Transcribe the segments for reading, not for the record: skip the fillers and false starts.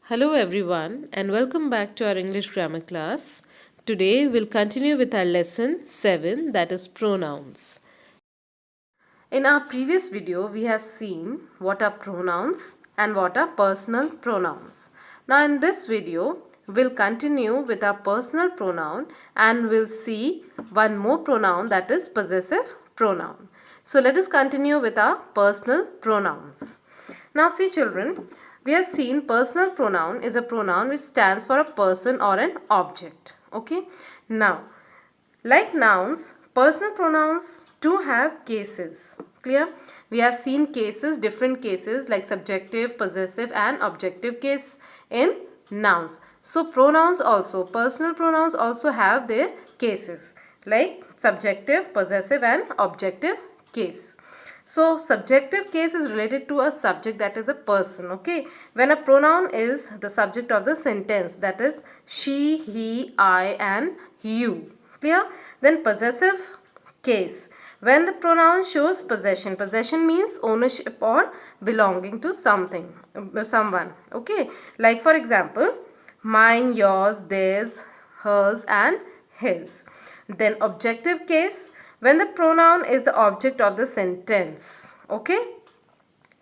Hello everyone and welcome back to our English grammar class. Today we'll continue with our lesson 7, that is pronouns. In our previous video we have seen what are pronouns and what are personal pronouns. Now in this video we'll continue with our personal pronoun and we'll see one more pronoun, that is possessive pronoun. So let us continue with our personal pronouns. Now see children, we have seen personal pronoun is a pronoun which stands for a person or an object. Okay. Now, like nouns, personal pronouns do have cases. Clear? We have seen cases, different cases like subjective, possessive and objective case in nouns. So pronouns also, personal pronouns also have their cases like subjective, possessive and objective case. So subjective case is related to a subject, that is a person. Okay, when a pronoun is the subject of the sentence, that is she, he, I and you. Clear? Then possessive case, when the pronoun shows possession. Possession means ownership or belonging to something, someone. Okay, like for example mine, yours, theirs, hers and his. Then objective case, when the pronoun is the object of the sentence. Okay,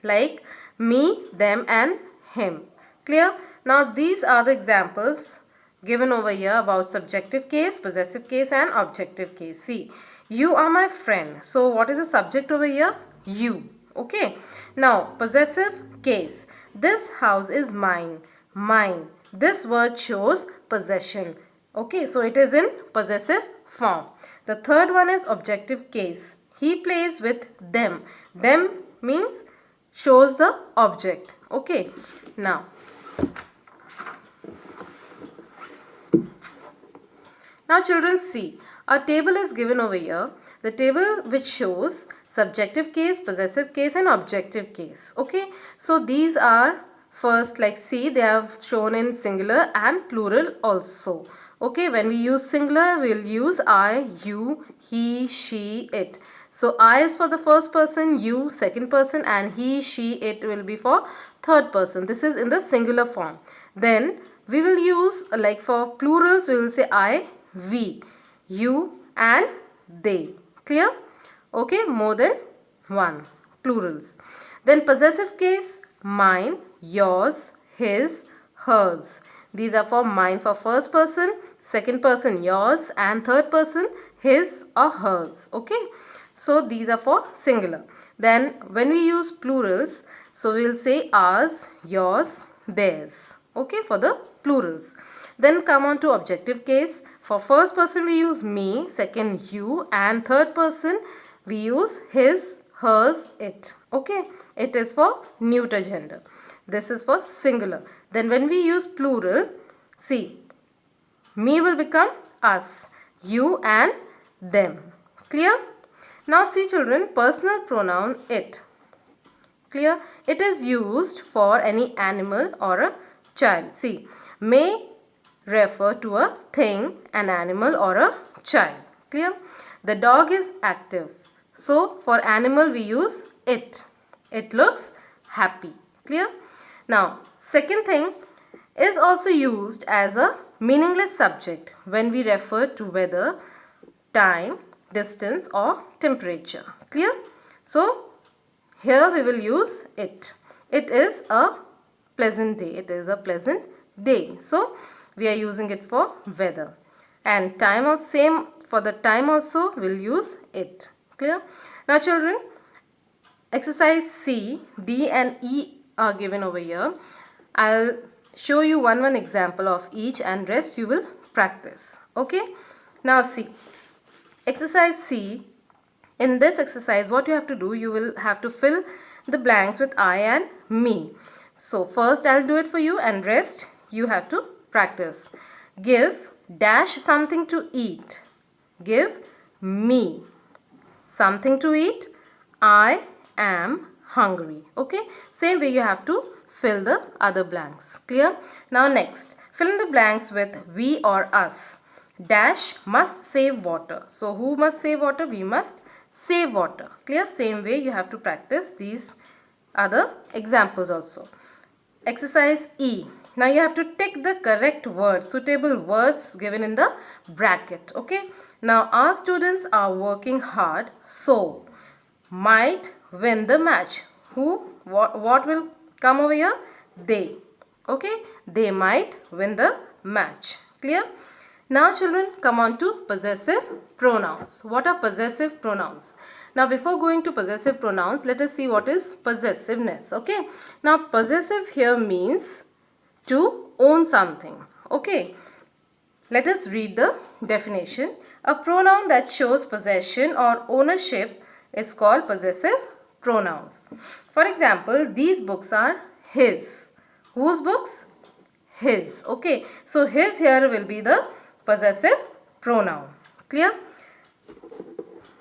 like me, them and him. Clear? Now these are the examples given over here about subjective case, possessive case and objective case. See, you are my friend. So what is the subject over here? You. Okay. Now possessive case, this house is mine. Mine. This word shows possession. Okay, so it is in possessive form. The third one is objective case. He plays with them. Them means shows the object. Okay. Now children, see, a table is given over here. The table which shows subjective case, possessive case and objective case. Okay. So these are first, like see, they have shown in singular and plural also. Okay, when we use singular, we'll use I, you, he, she, it. So I is for the first person, you second person and he, she, it will be for third person. This is in the singular form. Then we will use, like for plurals, we will say I, we, you and they. Clear? Okay, more than one plurals. Then possessive case, mine, yours, his, hers. These are for mine for first person, second person yours and third person his or hers. Okay, so these are for singular. Then when we use plurals, so we will say ours, yours, theirs. Okay, for the plurals. Then come on to objective case. For first person we use me, second you and third person we use his, hers, it. Okay, it is for neuter gender. This is for singular. Then when we use plural, see, me will become us, you and them. Clear? Now see children, personal pronoun it. Clear? It is used for any animal or a child. See, may refer to a thing, an animal or a child. Clear? The dog is active. So for animal we use it. It looks happy. Clear? Now second thing is also used as a meaningless subject when we refer to weather, time, distance or temperature. Clear? So here we will use it. It is a pleasant day. It is a pleasant day. So we are using it for weather. And time or same, for the time also we'll use it. Clear? Now children, exercise C, D and E are given over here. I'll show you one example of each and rest you will practice. Okay. Now see, exercise C. In this exercise what you have to do, you will have to fill the blanks with I and me. So first I'll do it for you and rest you have to practice. Give dash something to eat. Give me something to eat. I am hungry. Okay. Same way you have to fill the other blanks. Clear? Now next, fill in the blanks with we or us. Dash must save water. So who must save water? We must save water. Clear? Same way you have to practice these other examples also. Exercise E. Now you have to tick the correct words, suitable words given in the bracket. Okay. Now our students are working hard, so might win the match. Who? What will come over here? They. Okay. They might win the match. Clear? Now children, come on to possessive pronouns. What are possessive pronouns? Now before going to possessive pronouns, let us see what is possessiveness. Okay. Now possessive here means to own something. Okay. Let us read the definition. A pronoun that shows possession or ownership is called possessive pronouns. For example, these books are his. Whose books? His. Okay. So his here will be the possessive pronoun. Clear?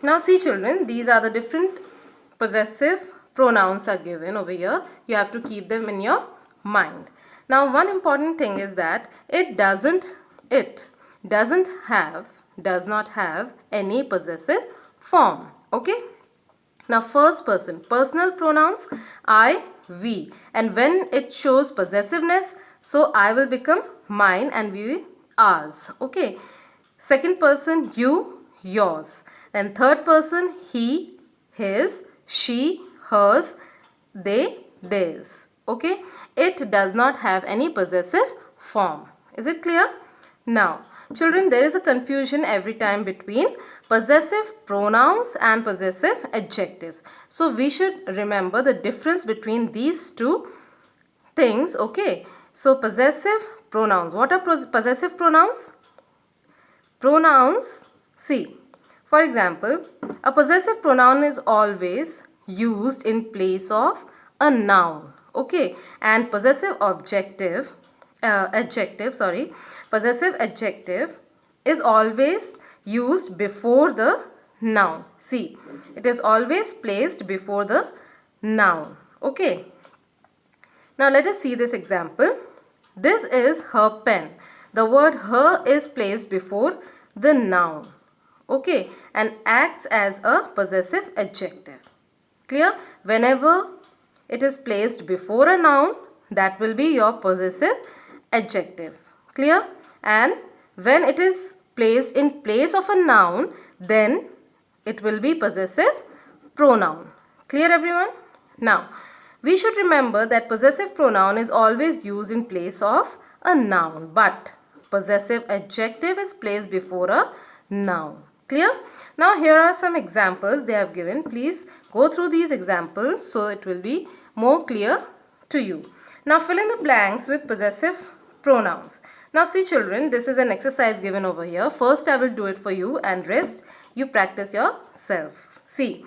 Now see children, these are the different possessive pronouns are given over here. You have to keep them in your mind. Now one important thing is that it does not have any possessive form. Okay. Now first person, personal pronouns I, we, and when it shows possessiveness, so I will become mine and we ours. Okay. Second person, you, yours. Then third person, he, his, she, hers, they, theirs. Okay. It does not have any possessive form. Is it clear? Now, children, there is a confusion every time between possessive pronouns and possessive adjectives. So, we should remember the difference between these two things. Okay. So, possessive pronouns. What are possessive pronouns? Pronouns, see, for example, a possessive pronoun is always used in place of a noun. Okay. And possessive adjective is always used before the noun. See, it is always placed before the noun. Okay. Now let us see this example. This is her pen. The word her is placed before the noun. Okay. And acts as a possessive adjective. Clear? Whenever it is placed before a noun, that will be your possessive adjective. Clear? And when it is placed in place of a noun, then it will be possessive pronoun. Clear everyone? Now, we should remember that possessive pronoun is always used in place of a noun, but possessive adjective is placed before a noun. Clear? Now here are some examples they have given. Please go through these examples so it will be more clear to you. Now fill in the blanks with possessive pronouns. Now see children, this is an exercise given over here. First I will do it for you and rest you practice yourself. See,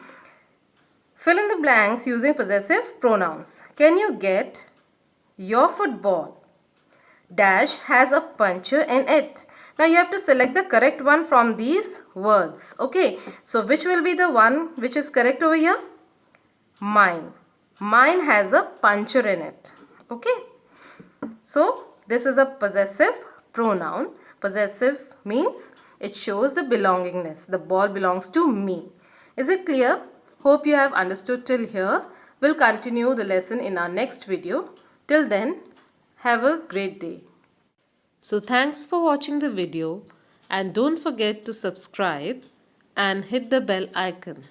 fill in the blanks using possessive pronouns. Can you get your football dash has a puncture in it? Now you have to select the correct one from these words. Okay. So which will be the one which is correct over here? Mine. Mine has a puncture in it. Okay. So this is a possessive pronoun. Possessive means it shows the belongingness. The ball belongs to me. Is it clear? Hope you have understood till here. We'll continue the lesson in our next video. Till then, have a great day. So thanks for watching the video and don't forget to subscribe and hit the bell icon.